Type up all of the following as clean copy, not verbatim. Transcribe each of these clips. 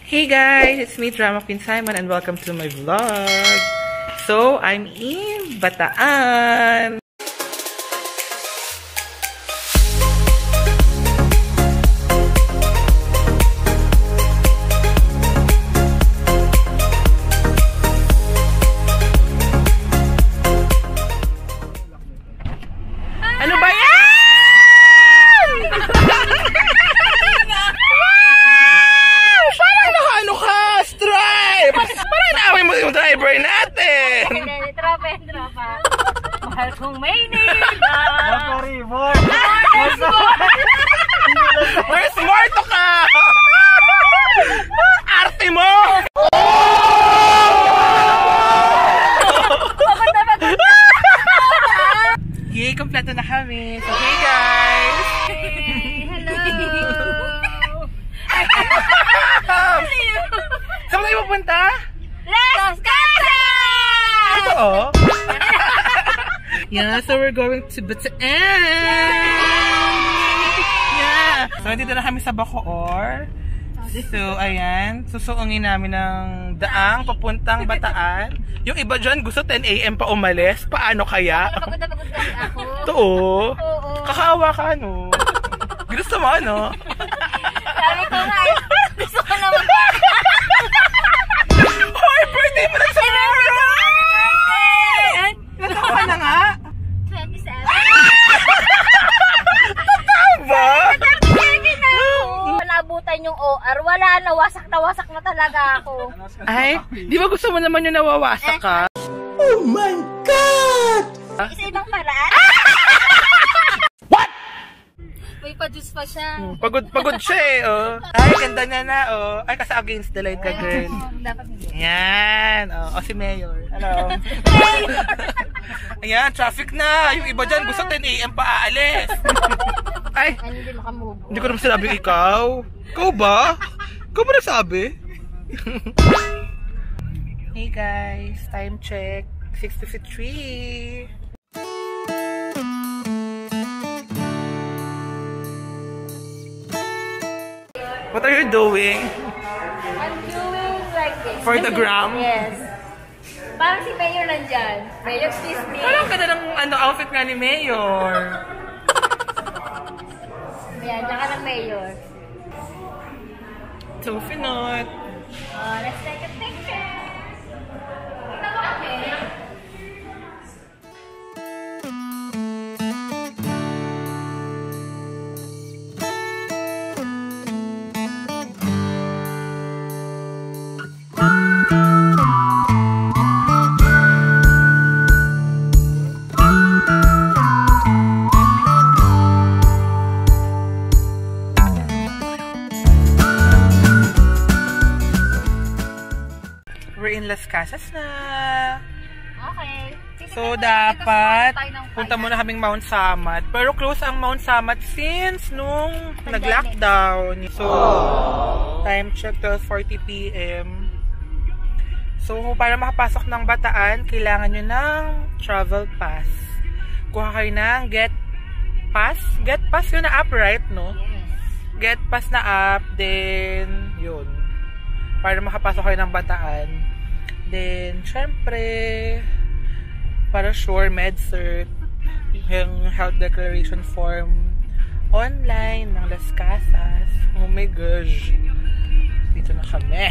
Hey guys, it's me, Drama Queen Simon, and welcome to my vlog. So, I'm in Bataan. Ano ba yan? Yung driver natin! Tropa. Mahal kong Maynila! Where's more to ka? Arte mo! Yay, kompleto na kami. So, hey guys! Hello! Saan tayo pupunta? Las Casas! Oo. Yeah, so we're going to Bataan. Yeah. So, dito na kami sa Bacoor. So, ayan. Susuungin namin ng daang papuntang Bataan. Yung iba dyan gusto 10 AM pa umalis. Paano kaya? Pagod na ako. Oo. Oo. Kakaawa ka, no? Gusto mo, no? Sabi ko nga, gusto ko na Hoy, birthday mo na sa Natawa ka na nga? 27. Totoo ba? Nabutan yung OR, wala na, wasak na talaga ako. Ay, di ba gusto mo naman yung nawawasak ka? Oh my God! Isa ibang paraan? What? May pa-juice pa siya. Pagod siya eh, oh. Ay, ganda niya na, oh. Ay, kasi against the light ka, girl. Dapat hindi. Yan, oh. O, si Mayor. Hello. Ayan, traffic na. Yung iba dyan, gusto 10 AM pa aalis. Ay, Hindi makamove. hindi ko naman sinabi ikaw. Ikaw ba? Ikaw ba nasabi? Hey guys, time check. 6:53. What are you doing? I'm doing like this. For the gram? Yes. Parang si Mayor nandyan. Mayor, excuse me. Parang ganda ng outfit nga ni Mayor. Ayan, tsaka ng Mayor. So, Pinot. Let's take a picture. Ito ba kami? We're in Las Casas na. Okay. So, dapat punta muna kaming Mount Samat. Pero close ang Mount Samat since nung nag-lockdown. So, time check 12:40 PM. So, para makapasok ng Bataan, kailangan nyo ng travel pass. Kuha kayo ng Get Pass. Get Pass yun na app, right? No? Get Pass na app, then yun. Para makapasok kayo ng Bataan. Then, syempre, para sure, MedCert, yung health declaration form online ng Las Casas. Oh my gosh. Dito na kami.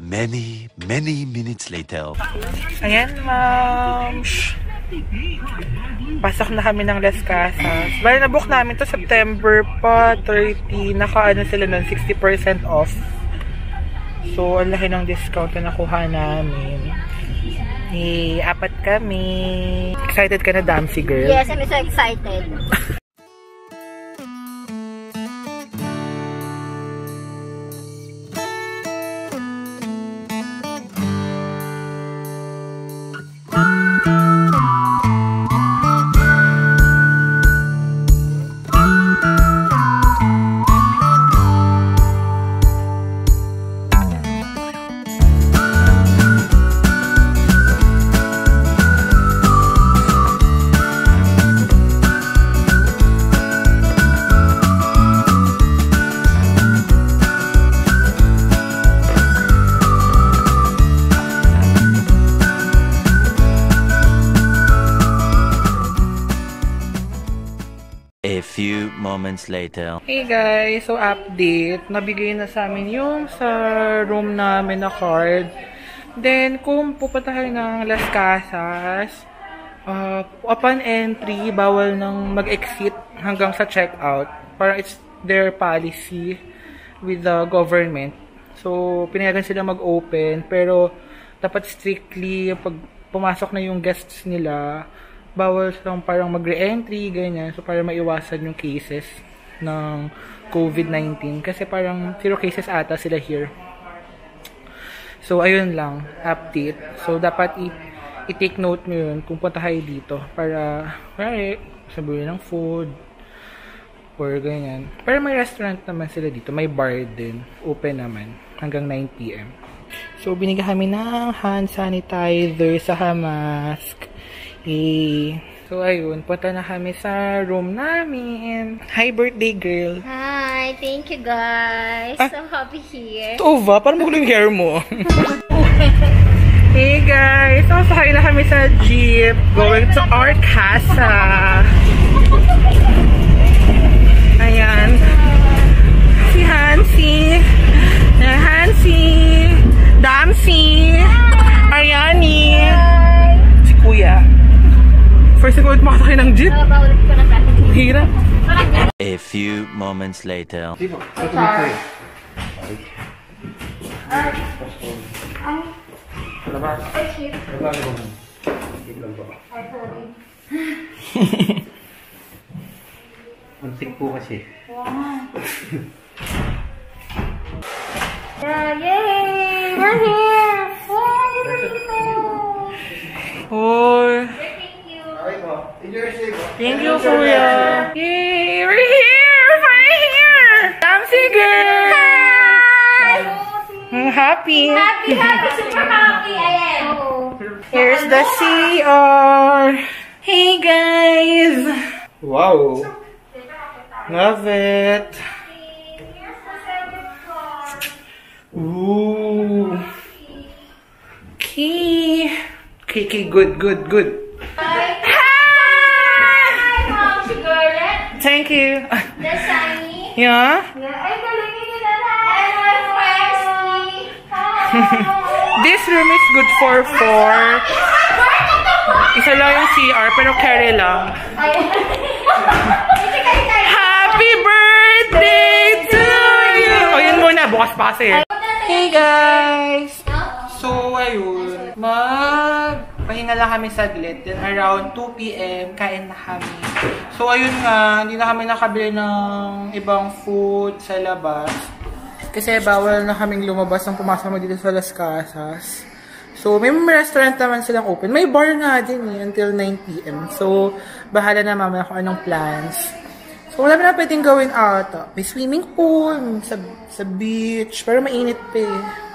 Many minutes later. Ayan, ma'am. Pasok na kami ng Las Casas. Bali, nabook namin to September pa, 30. Naka-ano sila nun, 60% off. So, ang laki ng discount na nakuha namin. Apat kami. Excited ka na, Damsi girl? Yes, I'm so excited. few moments later. Hey guys, so update. Nabigay na sa amin yung sa room namin na card. Then, kung pupunta kayo ng Las Casas, upon entry, bawal nang mag-exit hanggang sa checkout. Parang it's their policy with the government. So, pinayagan sila mag-open, pero dapat strictly, pag pumasok na yung guests nila, bawal silang parang mag-re-entry, ganyan. So, para maiwasan yung cases ng COVID-19. Kasi parang 0 cases ata sila here. So, ayun lang, update. So, dapat i-take note nyo yun kung punta kayo dito. Para, sabihin ng food, or ganyan. Pero may restaurant naman sila dito. May bar din. Open naman. Hanggang 9 PM. So, binigyan kami ng hand sanitizer sa mask. So, ayun. Punta na kami sa room namin. Hi, birthday girl. Hi, thank you guys. So happy here. Tova, parang magulo yung hair mo. Hey guys, so sakay na kami sa jeep going to our casa. Ayan. Si Hansi. Damsi. Ariani. Si Kuya. First time ulit makasakay ng jeep. Hirap. A few moments later. Antik po kasi. Yay! We're here! Oh. Thank you, Kuya. Yay! We're here! We're here! Damsi girl! Hi! I'm happy. Happy, super happy I am. Here's the CR. Hey guys! Wow! Love it! Ooh! Key! Kiki, good. Hi, Mom Sugarlet. Thank you. The Sunny. Yeah? Ay, galing nila na. And my Wesley. This room is good for 4. Isa lang yung CR, pero carry lang. Happy birthday to you! O, yun muna. Bukas pa kasi. Hey guys! So, ayun. Magpahinga lang kami saglit. Then, around 2 PM, kain na kami. So, ayun nga. Hindi na kami nakabili ng ibang food sa labas. Kasi bawal na kaming lumabas nang pumasok dito sa Las Casas. So, may restaurant naman silang open. May bar nga din until 9 PM. So, bahala na mamaya kung anong plans. So, wala na pwedeng gawin ata. May swimming pool, sa beach, pero mainit pa eh.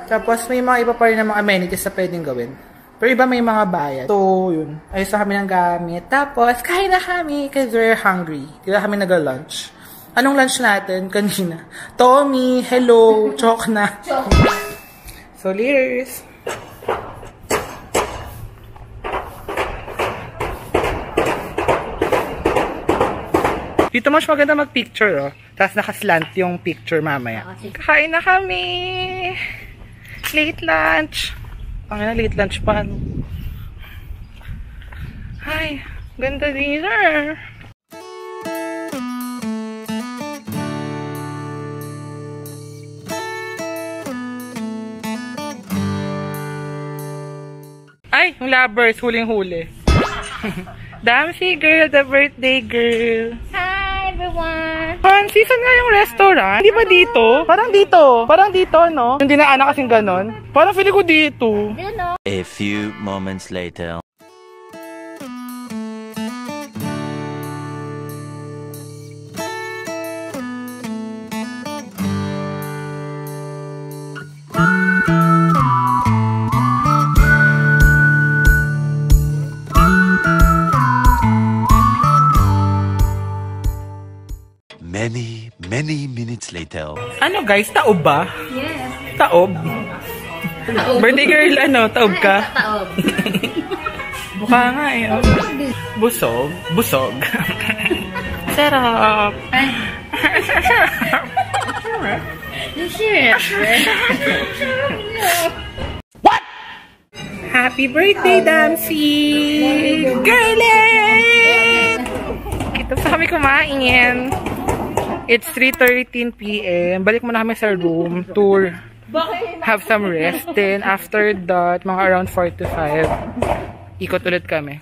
Tapos, may mga iba pa rin na mga amenities na pwedeng gawin. Pero iba may mga bayad. So, yun. Ayos na kami ng gamit. Tapos, kain na kami kasi we're hungry. Kaya kami nag-lunch. Anong lunch natin kanina? Tommy, hello, chokna. So, cheers! Dito mas maganda mag-picture, oh. Tapos nakaslant yung picture mamaya. Kakain na kami! Late lunch! Ang late lunch pa. Ay, ganda dinner! Ay, yung lovers, huling-huli. Damsi girl, the birthday girl. Hi, everyone. Hansi, saan nga yung restaurant? Hindi ba dito? Parang dito, no? Yung dinaanan kasing ganon. Parang feeling ko dito. A few moments later. Many minutes later. Ano guys, taob ba? Yes. Taob? Birthday girl, taob ka? Taob. Mukha nga eh. Oh. Busog. Sarap. What? Happy birthday, Damsy! Girlie! Kita sa kami kumain. It's 3:13 PM. Balik muna kami sa room to have some rest. Then after that, mga around 4 to 5, ikot ulit kami.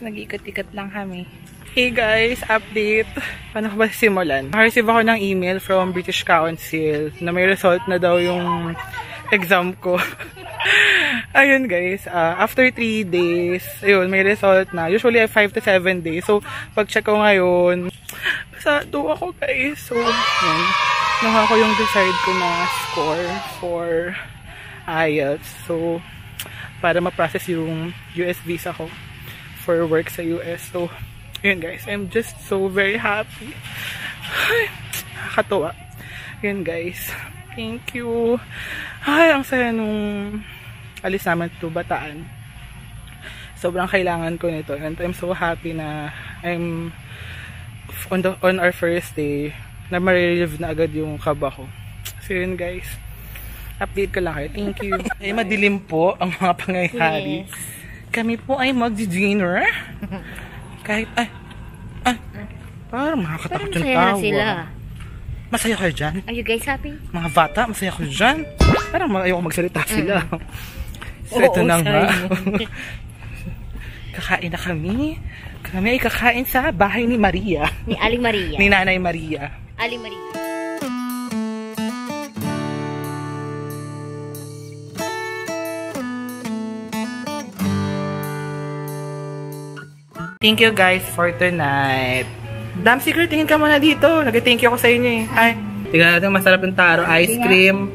Nag-ikot-ikot lang kami. Hey guys, update. Paano ko ba simulan? Naka-receive ako ng email from British Council na may result na daw yung exam ko. Ayun guys, after 3 days, ayun, may result na. Usually 5 to 7 days. So, pag-check ko ngayon, basta 2 ako guys. So, yun. Nakuha ko yung decide ko na score for IELTS. So, para ma-process yung US visa ko for work sa US. So, yun guys. I'm just so very happy. Ay, nakakatuwa. Yun guys. Thank you. Ay, ang saya nung alis namin to Bataan. Sobrang kailangan ko nito. And I'm so happy na I'm on our first day na ma-relieve na agad yung kaba ko. So, yun guys. Update ko lang kayo. Thank you. Ay, madilim po ang mga pangyayari. Yes. Kami po ay mag-dinner. Kahit, parang makakatakot yung tawa. Sila. Masaya kayo dyan? Are you guys happy? Mga bata, masaya kayo dyan? Parang ayoko magsalita sila. So, ito na nga. Kakain na kami. Kami ay kakain sa bahay ni Maria. Ni Aling Maria. Ni Nanay Maria. Aling Maria. Thank you guys for tonight. Damn secret, tingin ka muna dito. Nag-thank you ako sa inyo eh. Ay, tingnan natin masarap yung taro. Ice cream.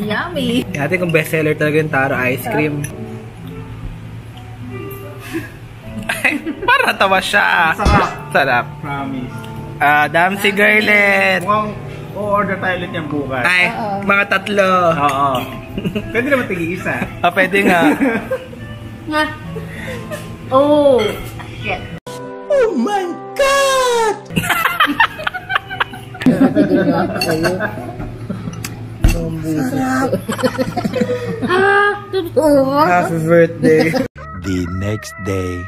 Yummy. Tingnan natin kung bestseller talaga yung taro ice cream. Ay, parang natawa siya. Sarap. Sarap. Promise. Damsy Girlet. Mukhang o-order tayo ulit yung bukas. Ay, mga 3. Oo. Pwede naman tig-isa. Pwede nga. Nga. Oh. Shit. Oh my God! Sarap. Happy birthday. The next day.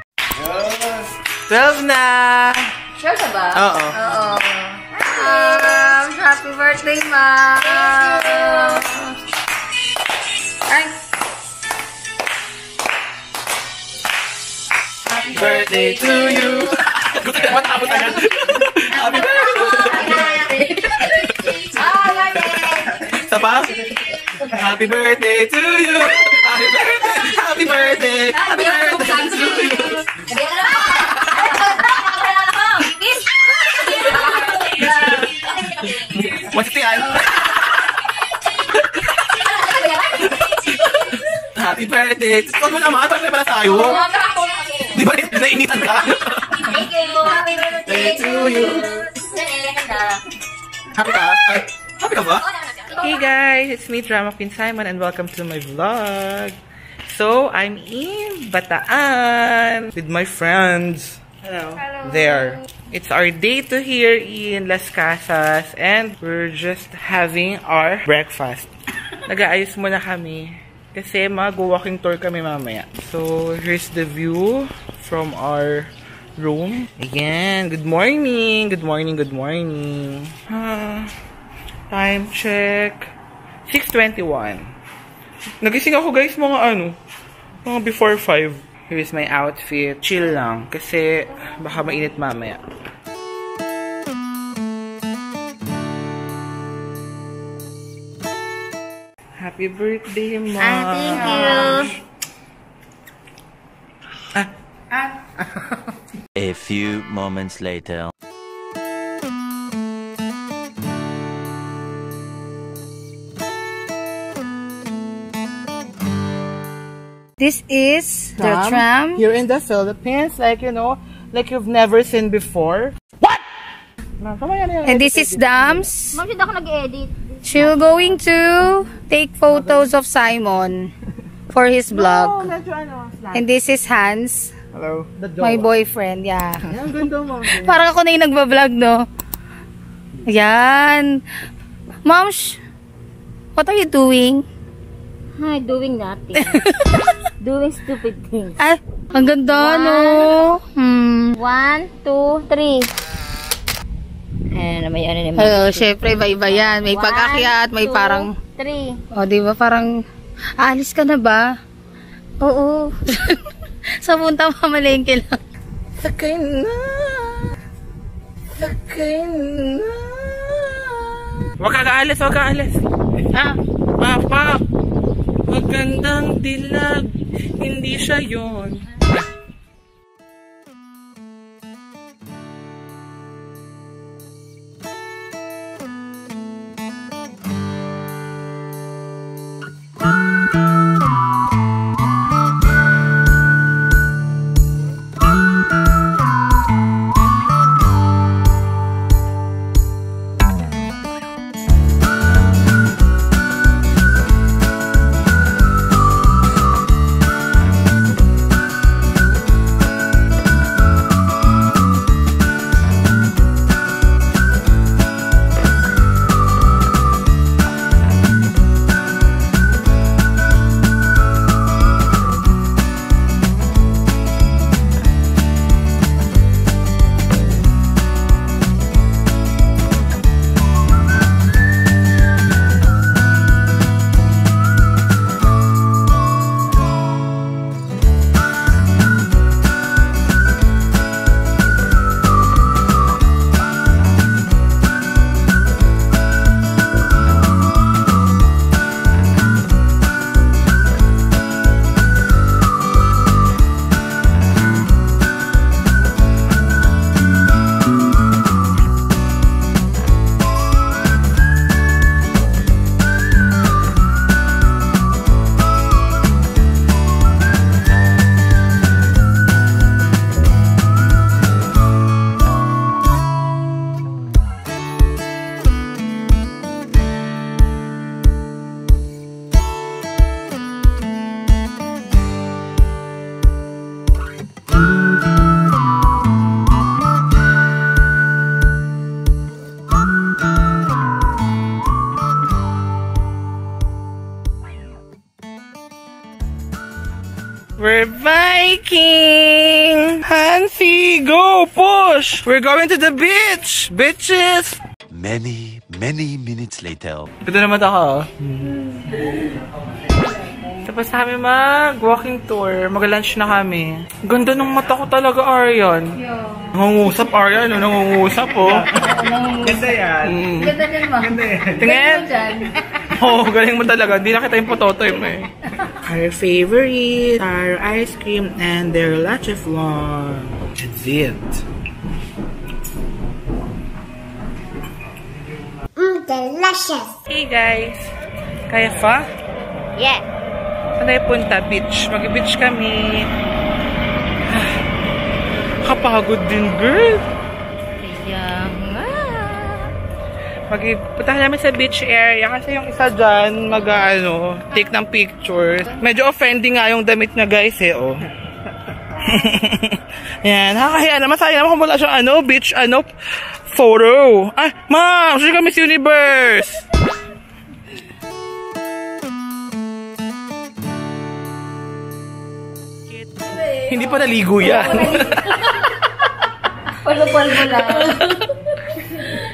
12 na! Sure ka ba? Oo. Oo. Happy birthday, Ma! Ay! Happy birthday to you! Gusto ka matapos agad. Happy birthday! Isa pa? Happy birthday to you! Happy birthday! Happy birthday! Happy birthday to you! What's the time? Happy birthday! Huwag mo naman, pag pala tayo. Di ba nainitan ka? Thank you! Happy birthday to you! Happy ka? Happy ka ba? Hey guys, it's me, Drama Queen Simon, and welcome to my vlog. So, I'm in Bataan with my friends. Hello. There. It's our day 2 here in Las Casas, and we're just having our breakfast. Nag-aayos muna kami kasi mag-walking tour kami mamaya. So, here's the view from our room. Again, good morning. Good morning, good morning. Time check. 6:21. Nagising ako guys mga before 5. Here's my outfit. Chill lang kasi baka mainit mamaya. Happy birthday, Mom. Thank you. A few moments later. This is the tram. Here in the Philippines, like, you know, like you've never seen before. What? And this is Dams. Ma'am, ako nag-edit. She's going to take photos of Simon for his vlog. And this is Hans, Hello. my boyfriend. Yeah. Ang ganda mo. Parang ako na yung nagbablog, no? Ayan. Mom, what are you doing? Hi, doing nothing. Doing stupid things. Ay, ang ganda, no? 1, 2, 3. May ano naman. Syempre, iba-iba yan. May pag-akyat, may parang... 3. O, di ba? Parang, alis ka na ba? Oo. Sa punta mamalengke lang. Sakay na. Sakay na. Huwag ka aalis, huwag ka aalis. Ha? Papa, magandang dilag. Hindi siya yun. We're biking! Hansi, go! Push! We're going to the beach! Bitches! Many minutes later. Ito naman ako. Tapos kami mag-walking tour. Mag-lunch na kami. Ganda ng mata ko talaga, Aryan. Nangungusap, Aryan. Nangungusap, oh. Ganda yan. Ganda din mo. Ganda yan. Tingin! Oo, galing mo talaga. Hindi na kita yung pototoy mo eh. Our favorite, our ice cream, and their leche flan. That's it. Delicious. Hey guys! Kaya pa? Yeah. Saan tayo punta? Beach. Mag-beach kami. Kapagod din, girl. Kaya nga. Punta namin sa beach area kasi yung isa dyan take ng pictures. Medyo offending nga yung damit niya, guys, eh, oh. Yan, nakakahiya naman. Sayang naman kung wala siyang beach, photo. Ah, ma'am, siya ka Miss Universe. Hindi pa naligo yan. Palo-palbo lang.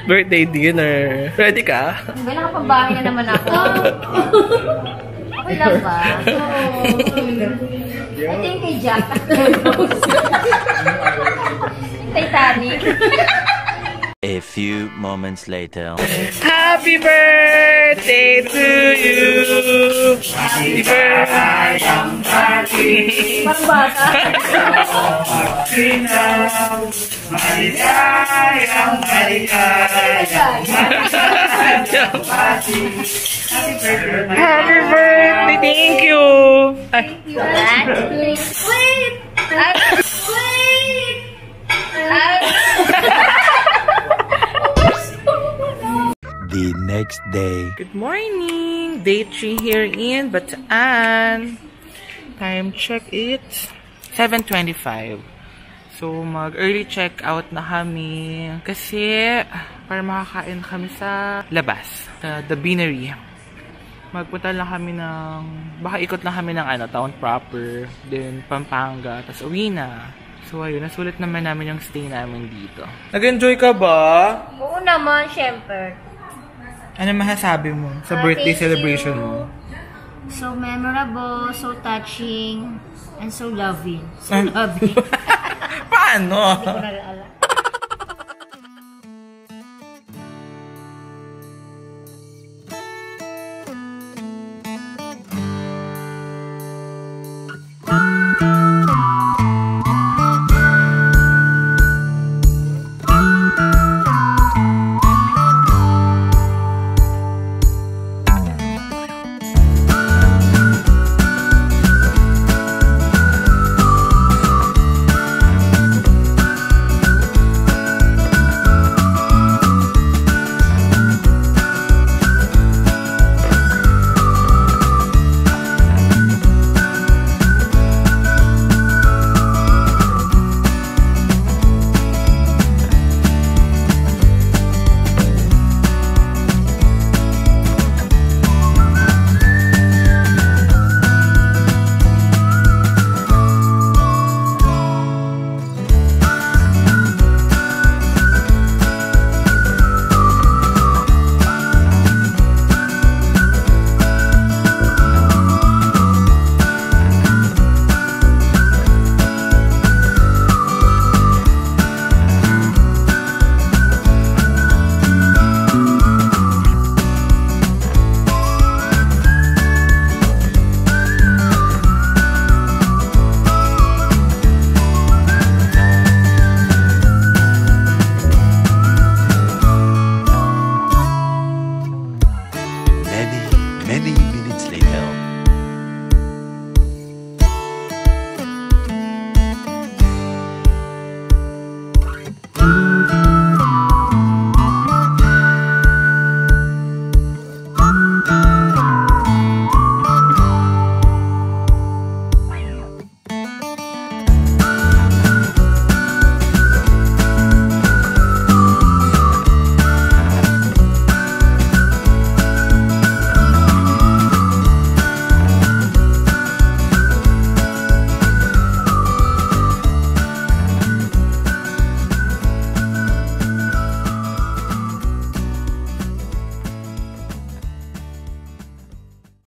Birthday dinner. Ready ka? May nakapambahay na naman ako. Okay lang ba? I think kay Jack. Titanic. A few moments later. Happy birthday to you! Happy birthday! Happy birthday! Thank you! Wait! The next day. Good morning! Day 3 here in Bataan. Time check, it's 7:25. So, mag-early check out na kami. Kasi, para makakain kami sa labas. The Beanery. Magpunta lang kami ng... Baka ikot lang kami ng town proper. Then, Pampanga. Tapos, uwi na. So, ayun. Nasulit naman namin yung stay namin dito. Nag-enjoy ka ba? Oo naman, syempre. Ano masasabi mo sa birthday Thank celebration you. mo? So memorable, so touching, and so loving. So loving. Paano? Hindi ko nalala. Many minutes later.